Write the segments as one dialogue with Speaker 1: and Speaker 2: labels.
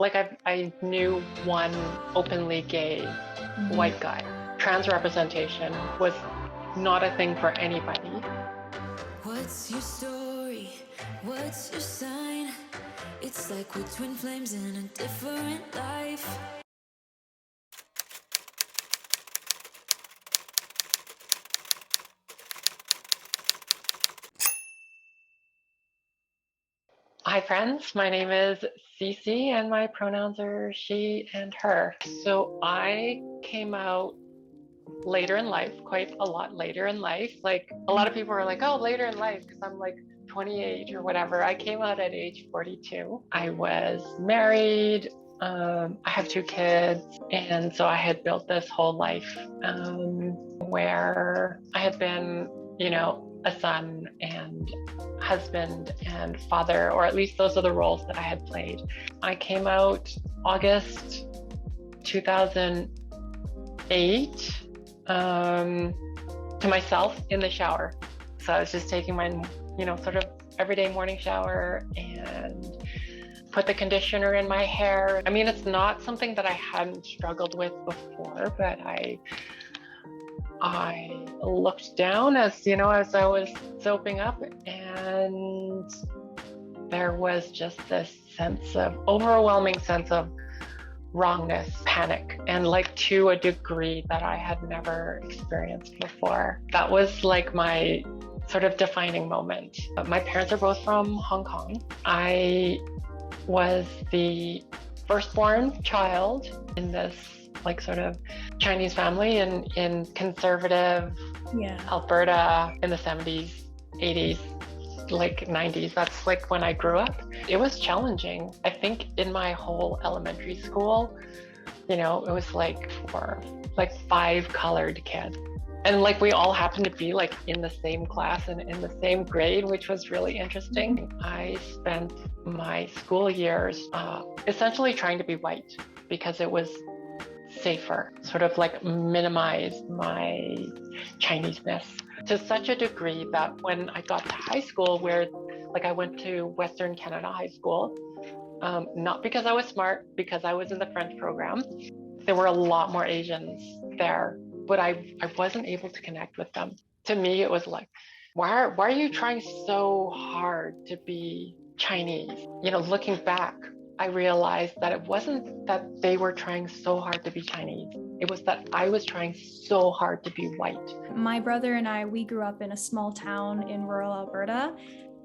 Speaker 1: Like I knew one openly gay white guy. Trans representation was not a thing for anybody.
Speaker 2: What's your story? What's your sign? It's like we're twin flames in a different life.
Speaker 1: Hi friends, my name is Cece and my pronouns are she and her. So I came out later in life, quite a lot later in life. Like a lot of people are like, oh, later in life, because I'm like 28 or whatever. I came out at age 42. I was married. I have two kids. And so I had built this whole life where I had been, a son and husband and father, or at least those are the roles that I had played. I came out August 2008 to myself in the shower. So I was just taking my, sort of everyday morning shower and put the conditioner in my hair. I mean, it's not something that I hadn't struggled with before, but I looked down as I was soaping up, and there was just this overwhelming sense of wrongness, panic, and like to a degree that I had never experienced before. That was like my sort of defining moment. My parents are both from Hong Kong. I was the firstborn child in this like sort of Chinese family in conservative Alberta in the 70s, 80s, like 90s. That's like when I grew up. It was challenging. I think in my whole elementary school, it was like five colored kids. And like we all happened to be like in the same class and in the same grade, which was really interesting. I spent my school years essentially trying to be white because it was safer, sort of like minimize my Chineseness to such a degree that when I got to high school, where like I went to Western Canada High School, not because I was smart, because I was in the French program. There were a lot more Asians there, but I wasn't able to connect with them. To me, it was like, why are you trying so hard to be Chinese? Looking back, I realized that it wasn't that they were trying so hard to be Chinese. It was that I was trying so hard to be white.
Speaker 3: My brother and I, we grew up in a small town in rural Alberta.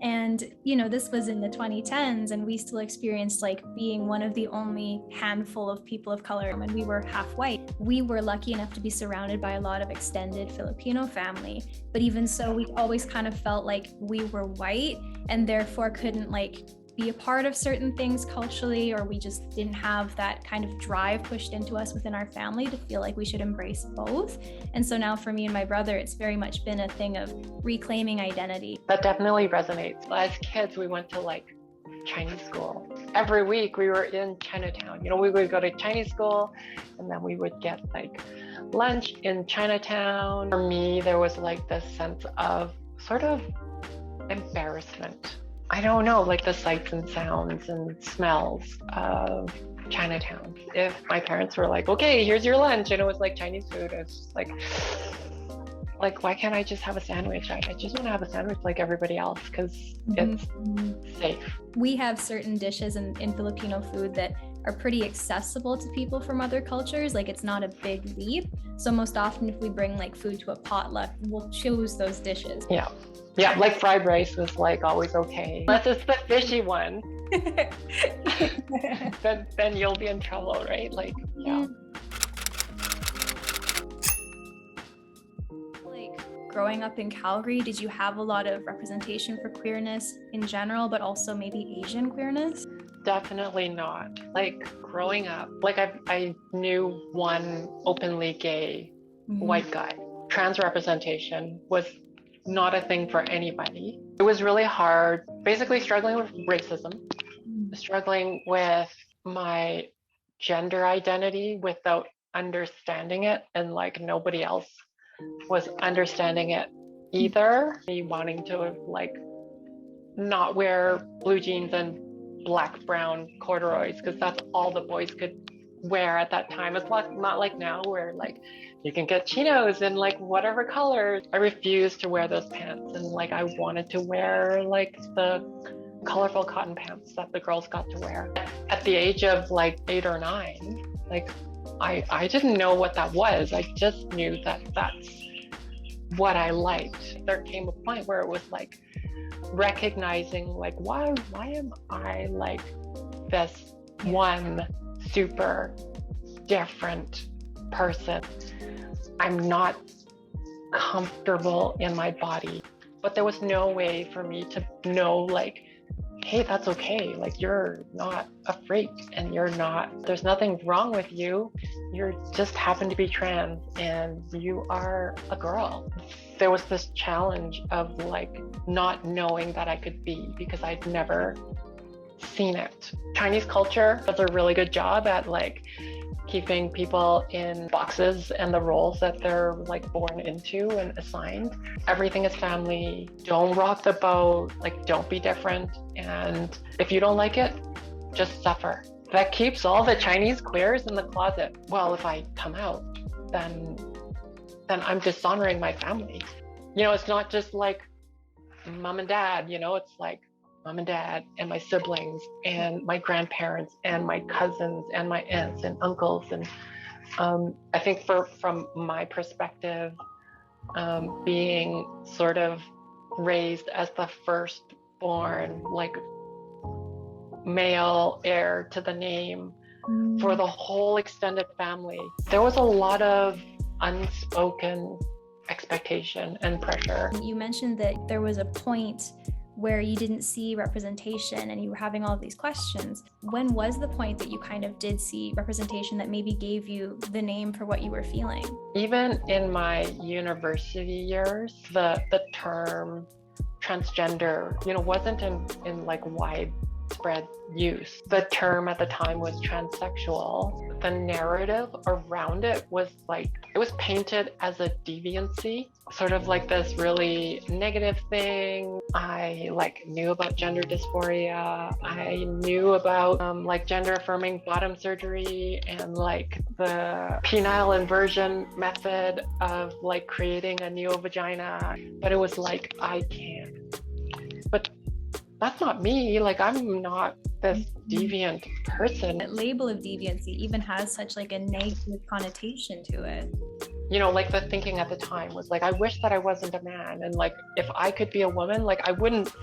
Speaker 3: And, this was in the 2010s, and we still experienced like being one of the only handful of people of color, and we were half white. We were lucky enough to be surrounded by a lot of extended Filipino family. But even so, we always kind of felt like we were white and therefore couldn't like be a part of certain things culturally, or we just didn't have that kind of drive pushed into us within our family to feel like we should embrace both. And so now for me and my brother, it's very much been a thing of reclaiming identity.
Speaker 1: That definitely resonates. As kids, we went to like Chinese school. Every week we were in Chinatown. We would go to Chinese school and then we would get like lunch in Chinatown. For me, there was like this sense of sort of embarrassment. I don't know, like the sights and sounds and smells of Chinatown. If my parents were like, okay, here's your lunch, and it was like Chinese food, it's just like, why can't I just have a sandwich? I just want to have a sandwich like everybody else because it's safe.
Speaker 3: We have certain dishes in Filipino food that are pretty accessible to people from other cultures. Like it's not a big leap. So most often if we bring like food to a potluck, we'll choose those dishes.
Speaker 1: Yeah, like fried rice was like always okay. Unless it's the fishy one. then you'll be in trouble, right? Like, yeah.
Speaker 3: Like growing up in Calgary, did you have a lot of representation for queerness in general, but also maybe Asian queerness?
Speaker 1: Definitely not. Like growing up, like I knew one openly gay white guy. Trans representation was not a thing for anybody. It was really hard, basically struggling with racism, struggling with my gender identity without understanding it, and like nobody else was understanding it either. Me wanting to like not wear blue jeans and black, brown corduroys because that's all the boys could wear at that time. It's not like now where like you can get chinos in like whatever colors. I refused to wear those pants, and like I wanted to wear like the colorful cotton pants that the girls got to wear. At the age of like 8 or 9, like I didn't know what that was. I just knew that that's what I liked. There came a point where it was like recognizing like why am I like this one super different person? I'm not comfortable in my body, but there was no way for me to know like, hey, that's okay. Like you're not a freak and there's nothing wrong with you. You just happen to be trans and you are a girl. There was this challenge of like not knowing that I could be because I'd never seen it. Chinese culture does a really good job at like keeping people in boxes and the roles that they're like born into and assigned. Everything is family. Don't rock the boat. Like don't be different. And if you don't like it, just suffer. That keeps all the Chinese queers in the closet. Well, if I come out, then I'm dishonoring my family. You know, it's not just like mom and dad, you know, it's like mom and dad and my siblings and my grandparents and my cousins and my aunts and uncles. And I think from my perspective, being sort of raised as the firstborn, like male heir to the name for the whole extended family, there was a lot of unspoken expectation and pressure.
Speaker 3: You mentioned that there was a point where you didn't see representation and you were having all of these questions. When was the point that you kind of did see representation that maybe gave you the name for what you were feeling?
Speaker 1: Even in my university years, the term transgender, you know, wasn't in like widespread use. The term at the time was transsexual. The narrative around it was like, it was painted as a deviancy, sort of like this really negative thing. I like knew about gender dysphoria. I knew about like gender affirming bottom surgery and like the penile inversion method of like creating a neovagina. But it was like, I can't. But that's not me. Like I'm not this deviant person.
Speaker 3: That label of deviancy even has such like a negative connotation to it.
Speaker 1: You know, like the thinking at the time was like, I wish that I wasn't a man, and like if I could be a woman, like I wouldn't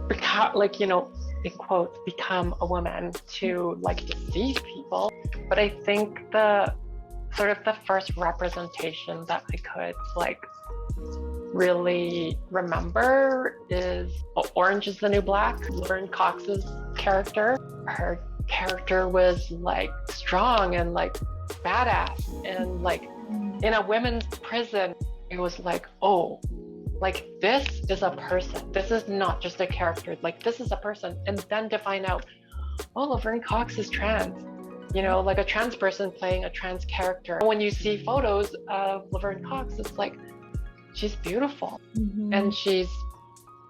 Speaker 1: become, like, you know, in quotes, become a woman to like deceive people. But I think the sort of the first representation that I could like really remember is Orange is the New Black, Laverne Cox's character. Her character was like strong and like badass, and like in a women's prison, it was like, oh, like this is a person. This is not just a character. Like this is a person. And then to find out, oh, Laverne Cox is trans. You know, like a trans person playing a trans character. When you see photos of Laverne Cox, it's like, she's beautiful and she's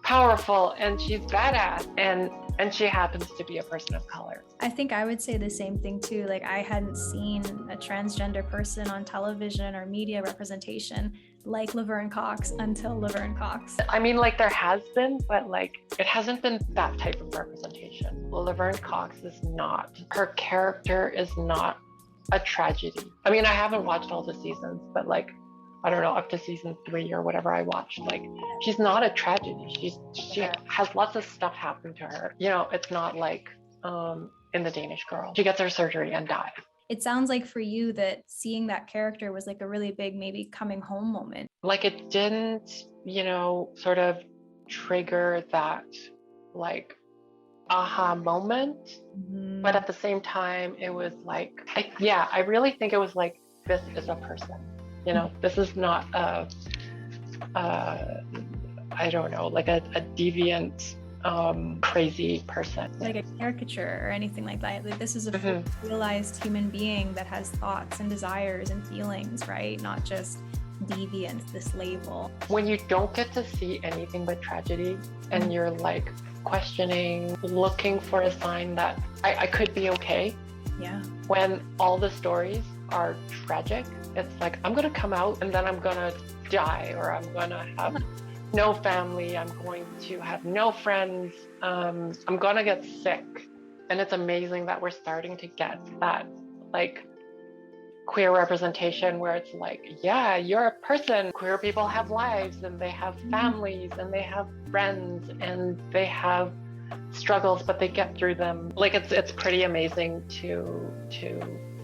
Speaker 1: powerful and she's badass and she happens to be a person of color.
Speaker 3: I think I would say the same thing too. Like I hadn't seen a transgender person on television or media representation like Laverne Cox until Laverne Cox.
Speaker 1: I mean, like there has been, but like it hasn't been that type of representation. Laverne Cox is not, her character is not a tragedy. I mean, I haven't watched all the seasons, but like, I don't know, up to season 3 or whatever I watched, like she's not a tragedy. She has lots of stuff happen to her. You know, it's not like in The Danish Girl. She gets her surgery and dies.
Speaker 3: It sounds like for you that seeing that character was like a really big, maybe coming home moment.
Speaker 1: Like it didn't, you know, sort of trigger that like aha moment. But at the same time, it was like, I really think it was like, this is a person. You know, this is not I don't know, like a deviant, crazy person.
Speaker 3: Like a caricature or anything like that. Like this is a realized human being that has thoughts and desires and feelings, right? Not just deviant, this label.
Speaker 1: When you don't get to see anything but tragedy and you're like questioning, looking for a sign that I could be okay.
Speaker 3: Yeah.
Speaker 1: When all the stories are tragic, it's like, I'm going to come out and then I'm going to die, or I'm going to have no family, I'm going to have no friends, I'm going to get sick. And it's amazing that we're starting to get that like queer representation where it's like, yeah, you're a person. Queer people have lives and they have families and they have friends and they have struggles, but they get through them. Like it's pretty amazing to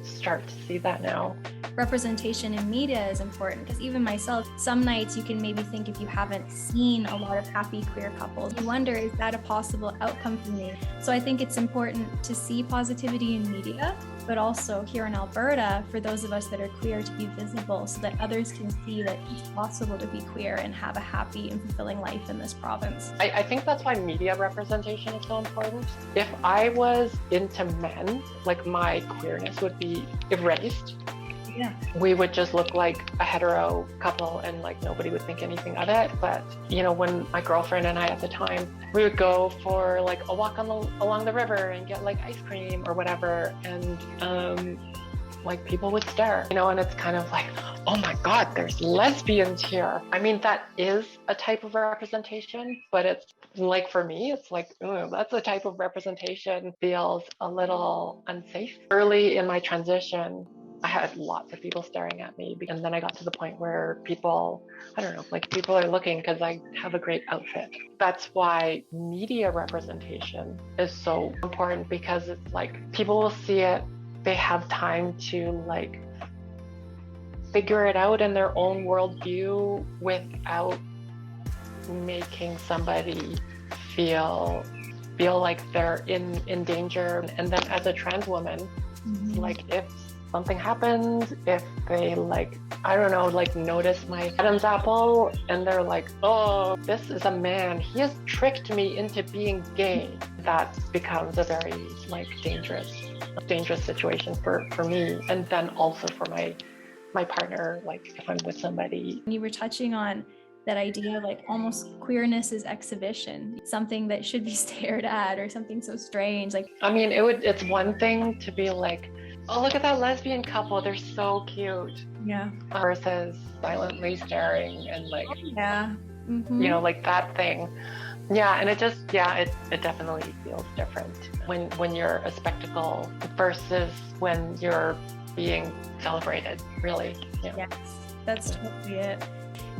Speaker 1: start to see that now.
Speaker 3: Representation in media is important because even myself, some nights you can maybe think, if you haven't seen a lot of happy queer couples, you wonder, is that a possible outcome for me? So I think it's important to see positivity in media, but also here in Alberta, for those of us that are queer, to be visible so that others can see that it's possible to be queer and have a happy and fulfilling life in this province.
Speaker 1: I think that's why media representation is so important. If I was into men, like my queerness would be erased.
Speaker 3: Yeah.
Speaker 1: We would just look like a hetero couple and like nobody would think anything of it. But you know, when my girlfriend and I at the time, we would go for like a walk along the river and get like ice cream or whatever, and like people would stare, you know, and it's kind of like, oh my God, there's lesbians here. I mean, that is a type of representation, but it's like, for me, it's like, that's a type of representation feels a little unsafe. Early in my transition, I had lots of people staring at me. And then I got to the point where people, I don't know, like people are looking because I have a great outfit. That's why media representation is so important, because it's like people will see it, they have time to like figure it out in their own worldview without making somebody feel like they're in danger. And then as a trans woman, like if something happens, if they like, I don't know, like notice my Adam's apple and they're like, oh, this is a man, he has tricked me into being gay, that becomes a very like dangerous situation for me, and then also for my partner, like if I'm with somebody.
Speaker 3: You were touching on that idea, like almost queerness is exhibition, something that should be stared at or something so strange. Like,
Speaker 1: I mean, it's one thing to be like, oh, look at that lesbian couple, they're so cute.
Speaker 3: Yeah.
Speaker 1: Versus silently staring and like,
Speaker 3: yeah.
Speaker 1: You know, like that thing. Yeah, and it just, it definitely feels different when you're a spectacle versus when you're being celebrated, really. Yeah.
Speaker 3: Yes, that's totally it.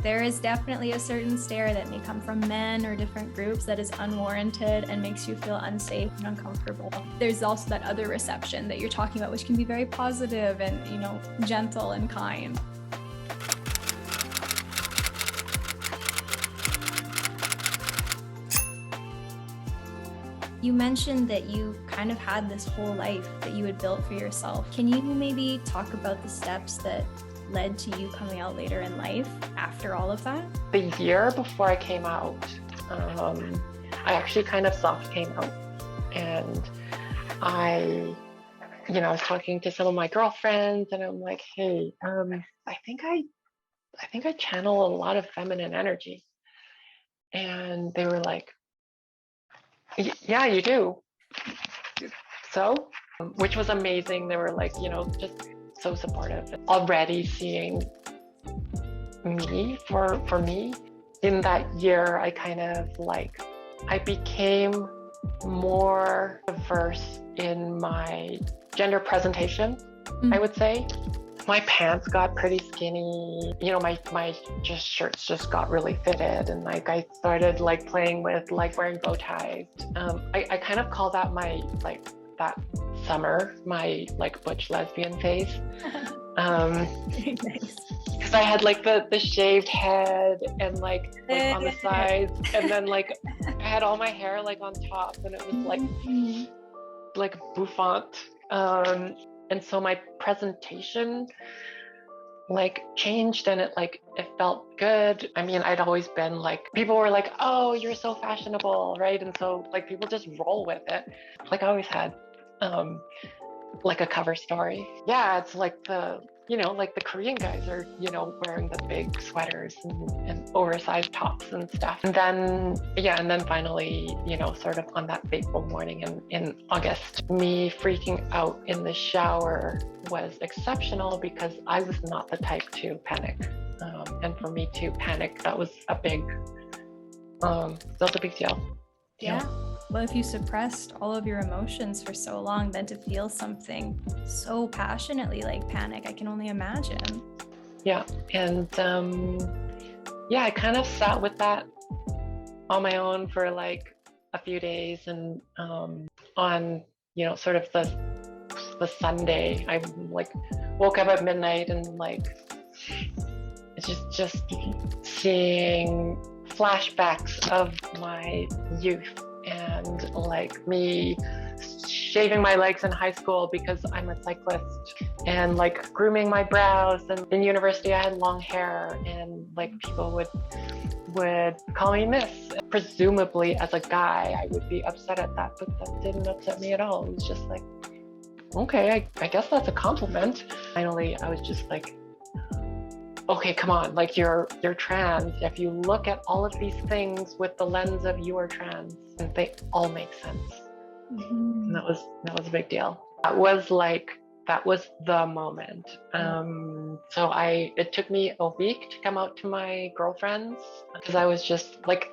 Speaker 3: There is definitely a certain stare that may come from men or different groups that is unwarranted and makes you feel unsafe and uncomfortable. There's also that other reception that you're talking about, which can be very positive and, you know, gentle and kind. You mentioned that you kind of had this whole life that you had built for yourself. Can you maybe talk about the steps that led to you coming out later in life after all of that?
Speaker 1: The year before I came out, I actually kind of soft came out, and I was talking to some of my girlfriends, and I'm like, hey, I think I channel a lot of feminine energy, and they were like, yeah, you do. So, which was amazing. They were like, just so supportive. Already seeing me for me in that year, I kind of like, I became more diverse in my gender presentation, I would say. My pants got pretty skinny, my just shirts just got really fitted, and like I started like playing with like wearing bow ties. I kind of call that my like that summer, my like butch lesbian phase.
Speaker 3: Nice.
Speaker 1: Because I had like the shaved head and like on the sides, and then like I had all my hair like on top, and it was like bouffant. And so my presentation like changed, and it felt good. I mean, I'd always been like, people were like, oh, you're so fashionable, right? And so like people just roll with it. Like I always had like a cover story. Yeah, it's like like the Korean guys are, wearing the big sweaters and oversized tops and stuff. And then finally, sort of on that fateful morning in August, me freaking out in the shower was exceptional because I was not the type to panic. And for me to panic, that was a big deal.
Speaker 3: Yeah. Well, if you suppressed all of your emotions for so long, then to feel something so passionately like panic, I can only imagine.
Speaker 1: Yeah. And I kind of sat with that on my own for like a few days. And on, sort of the Sunday, I like woke up at midnight and like just seeing flashbacks of my youth and like me shaving my legs in high school because I'm a cyclist, and like grooming my brows. And in university I had long hair, and like people would call me miss. Presumably as a guy I would be upset at that, but that didn't upset me at all. It was just like, okay, I guess that's a compliment. Finally I was just like, okay, come on, like you're trans. If you look at all of these things with the lens of you are trans, they all make sense. And that was a big deal. That was the moment. So it took me a week to come out to my girlfriends, because I was just like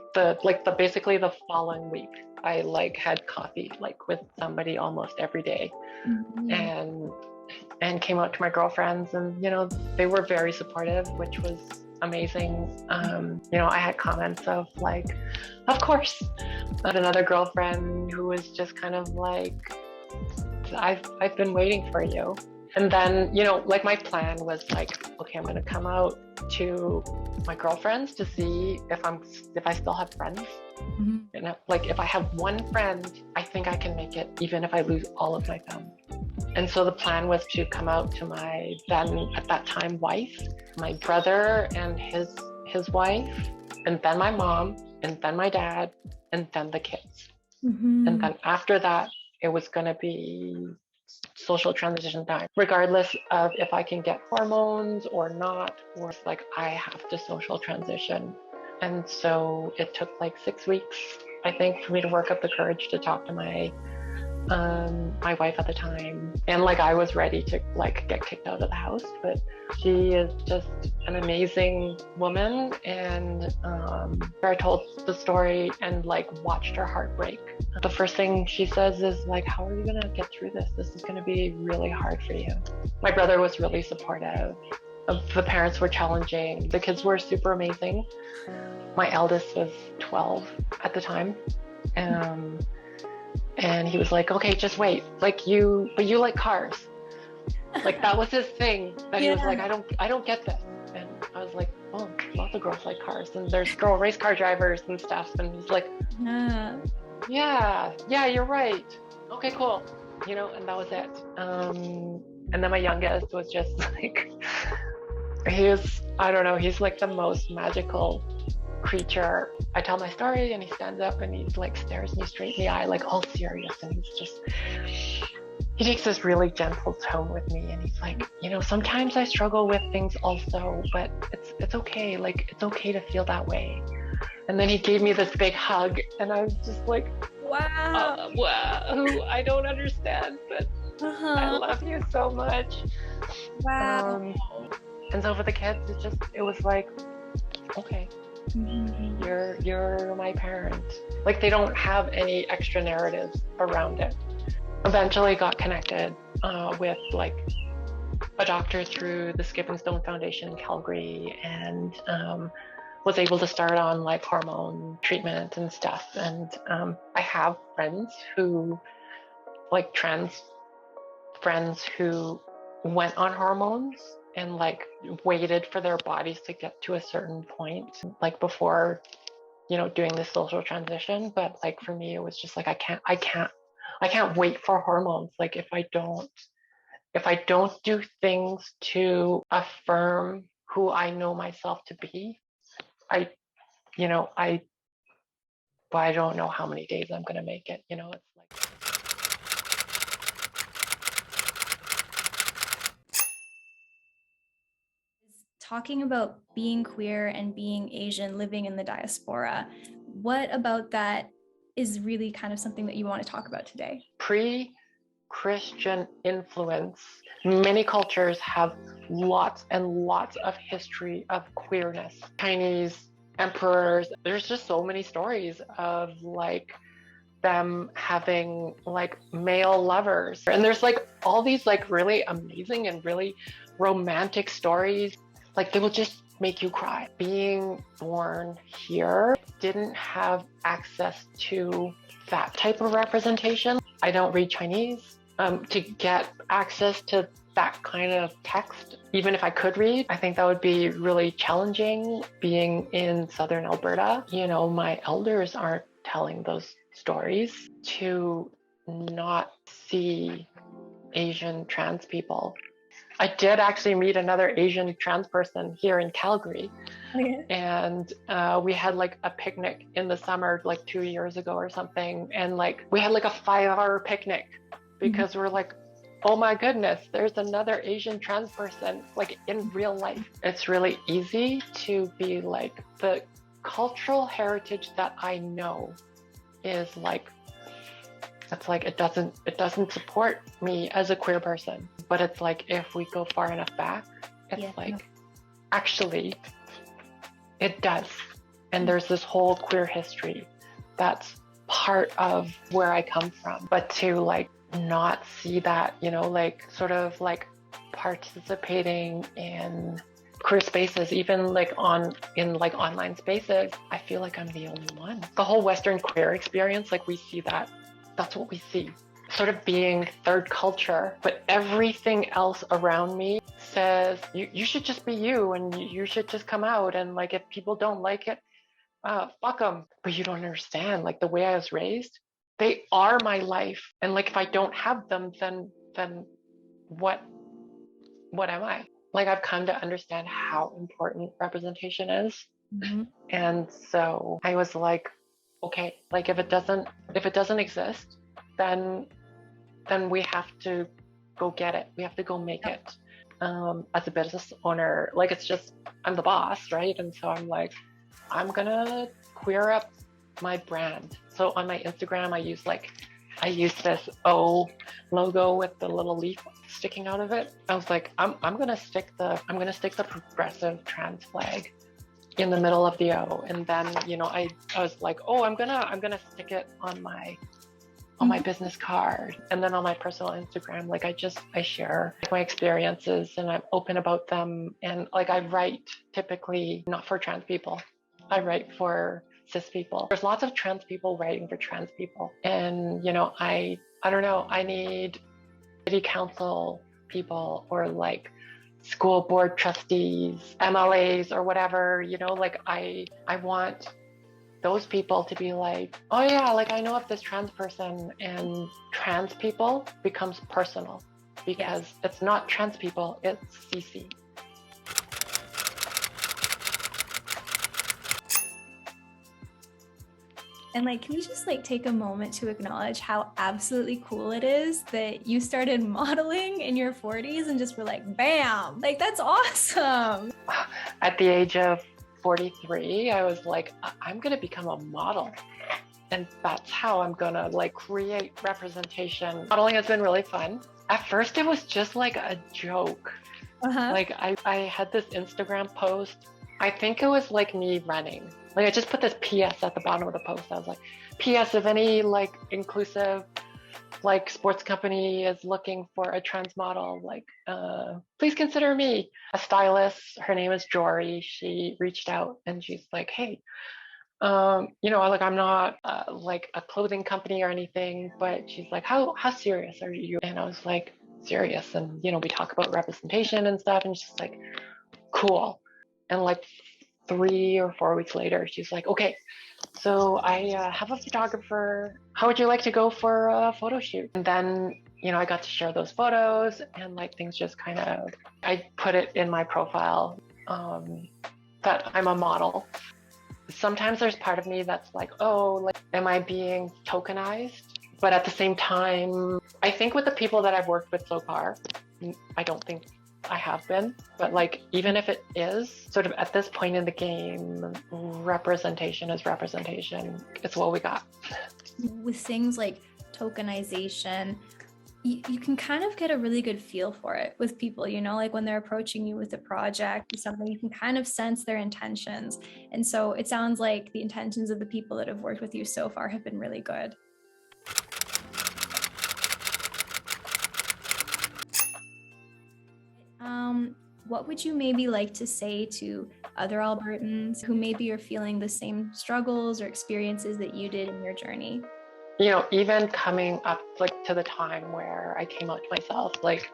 Speaker 1: basically the following week I like had coffee like with somebody almost every day. And came out to my girlfriends, and they were very supportive, which was amazing. I had comments of like, of course. I had another girlfriend who was just kind of like, I've been waiting for you. And then, like my plan was like, okay, I'm gonna come out to my girlfriends to see if I still have friends. And like if I have one friend, I think I can make it, even if I lose all of my family. And so the plan was to come out to my then at that time wife, my brother and his wife, and then my mom, and then my dad, and then the kids. And then after that, it was going to be social transition time, regardless of if I can get hormones or not, or if like I have to social transition. And so it took like 6 weeks, I think, for me to work up the courage to talk to my wife at the time. And like I was ready to like get kicked out of the house, but she is just an amazing woman. And I told the story and like watched her heart break. The first thing she says is like, how are you gonna get through this? This is gonna be really hard for you. My brother was really supportive. The parents were challenging. The kids were super amazing. My eldest was 12 at the time. And he was like, okay, just wait. But you like cars. Like that was his thing. That he was like, I don't get this. And I was like, oh, lots of girls like cars, and there's girl race car drivers and stuff. And he's like, yeah, you're right. Okay, cool. And that was it. And then my youngest was just like, I don't know, he's like the most magical creature. I tell my story and he stands up and he's like stares me straight in the eye, like all serious, and he takes this really gentle tone with me, and he's like, sometimes I struggle with things also, but it's okay, like it's okay to feel that way. And then he gave me this big hug, and I was just like, wow, I don't understand, but I love you so much.
Speaker 3: Wow.
Speaker 1: And so for the kids, it was like, okay, you're my parent. Like they don't have any extra narratives around it. Eventually got connected with like a doctor through the Skip and Stone Foundation in Calgary, and was able to start on like hormone treatment and stuff. And I have friends who, like trans friends who went on hormones and like waited for their bodies to get to a certain point, like before, doing this social transition. But like for me, it was just like, I can't wait for hormones. Like if I don't do things to affirm who I know myself to be, I don't know how many days I'm going to make it. It's like,
Speaker 3: talking about being queer and being Asian, living in the diaspora. What about that is really kind of something that you want to talk about today?
Speaker 1: Pre-Christian influence. Many cultures have lots and lots of history of queerness. Chinese emperors, there's just so many stories of like them having like male lovers. And there's like all these like really amazing and really romantic stories. Like they will just make you cry. Being born here, didn't have access to that type of representation. I don't read Chinese. To get access to that kind of text, even if I could read, I think that would be really challenging. Being in Southern Alberta, you know, my elders aren't telling those stories. To not see Asian trans people. I did actually meet another Asian trans person here in Calgary.
Speaker 3: Okay.
Speaker 1: And we had like a picnic in the summer, like 2 years ago or something. And like we had like a 5-hour picnic because we're like, oh my goodness, there's another Asian trans person like in real life. It's really easy to be like, the cultural heritage that I know is like, it's like it doesn't support me as a queer person. But it's like if we go far enough back, it's actually it does. And there's this whole queer history that's part of where I come from. But to like not see that, you know, like sort of like participating in queer spaces, even like in like online spaces, I feel like I'm the only one. The whole Western queer experience, like we see that, that's what we see. Sort of being third culture, but everything else around me says you should just be you and you should just come out, and like if people don't like it, fuck them. But you don't understand, like the way I was raised, they are my life, and like if I don't have them, then what am I? Like I've come to understand how important representation is. And so I was like, okay, like if it doesn't exist, then we have to go get it. We have to go make it. As a business owner, like it's just, I'm the boss, right? And so I'm like, I'm gonna queer up my brand. So on my Instagram, I use this O logo with the little leaf sticking out of it. I was like, I'm gonna stick the progressive trans flag in the middle of the O. And then, you know, I was like, oh, I'm gonna stick it on my business card, and then on my personal Instagram, like I share my experiences and I'm open about them. And like I write typically not for trans people, I write for cis people. There's lots of trans people writing for trans people, and you know, I don't know, I need city council people or like school board trustees, MLAs or whatever, you know, like I want those people to be like, oh yeah, like I know of this trans person, and trans people becomes personal because it's not trans people, it's Cece.
Speaker 3: And like, can we just like take a moment to acknowledge how absolutely cool it is that you started modeling in your 40s and just were like, bam, like that's awesome.
Speaker 1: At the age of 43, I was like, I'm gonna become a model, and that's how I'm gonna like create representation. Modeling has been really fun. At first it was just like a joke. Like I had this Instagram post, I think it was like me running, like I just put this PS at the bottom of the post. I was like, PS, if any like inclusive like sports company is looking for a trans model, like please consider me. A stylist, her name is Jory, she reached out and she's like, hey, you know, like I'm not like a clothing company or anything, but she's like, how serious are you? And I was like, serious. And you know, we talk about representation and stuff, and she's like, cool. And like 3 or 4 weeks later, she's like, okay, so I have a photographer. How would you like to go for a photo shoot? And then, you know, I got to share those photos, and like things just kind of, I put it in my profile that I'm a model. Sometimes there's part of me that's like, oh, like, am I being tokenized? But at the same time, I think with the people that I've worked with so far, I don't think I have been, but like, even if it is sort of at this point in the game, representation is representation. It's what we got.
Speaker 3: With things like tokenization, you can kind of get a really good feel for it with people, you know, like when they're approaching you with a project or something, you can kind of sense their intentions. And so it sounds like the intentions of the people that have worked with you so far have been really good. What would you maybe like to say to other Albertans who maybe are feeling the same struggles or experiences that you did in your journey?
Speaker 1: You know, even coming up like to the time where I came out to myself, like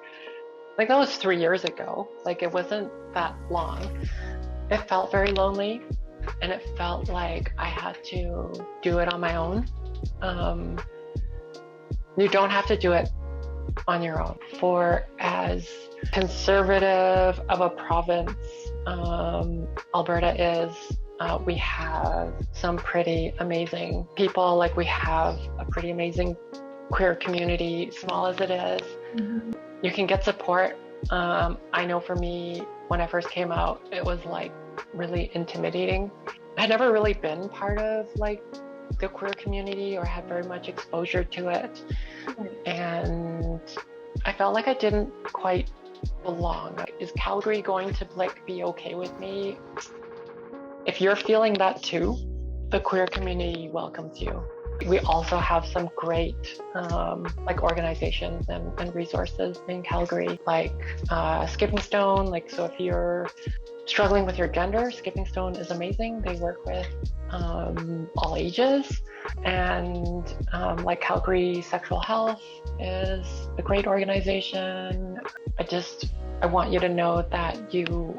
Speaker 1: that was 3 years ago. Like, it wasn't that long. It felt very lonely, and it felt like I had to do it on my own. You don't have to do it on your own. For as conservative of a province Alberta is, we have some pretty amazing people. Like, we have a pretty amazing queer community, small as it is. Mm-hmm. You can get support. I know for me, when I first came out, it was like really intimidating. I had never really been part of like the queer community or had very much exposure to it. And I felt like I didn't quite belong. Is Calgary going to like be okay with me? If you're feeling that too, the queer community welcomes you. We also have some great like organizations and resources in Calgary, like Skipping Stone. Like, so if you're struggling with your gender, Skipping Stone is amazing. They work with all ages. And like Calgary Sexual Health is a great organization. I want you to know that you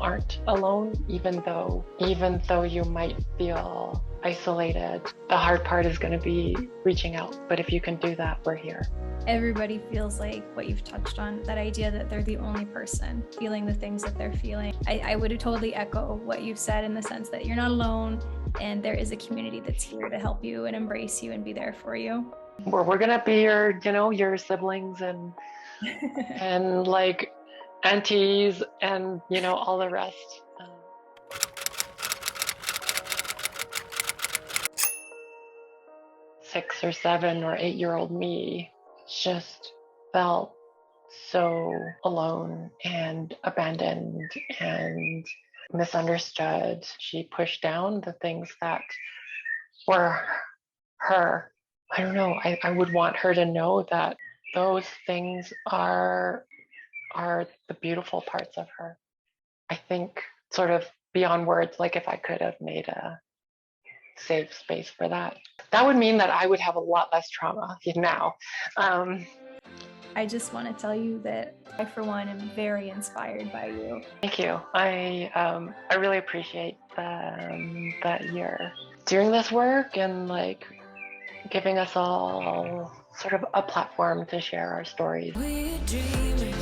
Speaker 1: aren't alone, even though you might feel isolated. The hard part is going to be reaching out, but if you can do that, we're here.
Speaker 3: Everybody feels like what you've touched on, that idea that they're the only person feeling the things that they're feeling. I would totally echo what you've said, in the sense that you're not alone, and there is a community that's here to help you and embrace you and be there for you.
Speaker 1: We're gonna be your siblings and and like aunties and all the rest. 6 or 7 or 8-year-old me just felt so alone and abandoned and misunderstood. She pushed down the things that were her. I don't know. I would want her to know that those things are the beautiful parts of her. I think, sort of beyond words, like if I could have made a safe space for that, that would mean that I would have a lot less trauma now.
Speaker 3: I just want to tell you that I, for one, am very inspired by you.
Speaker 1: Thank you. I really appreciate that you're doing this work and like giving us all sort of a platform to share our stories.
Speaker 2: We're dreamers.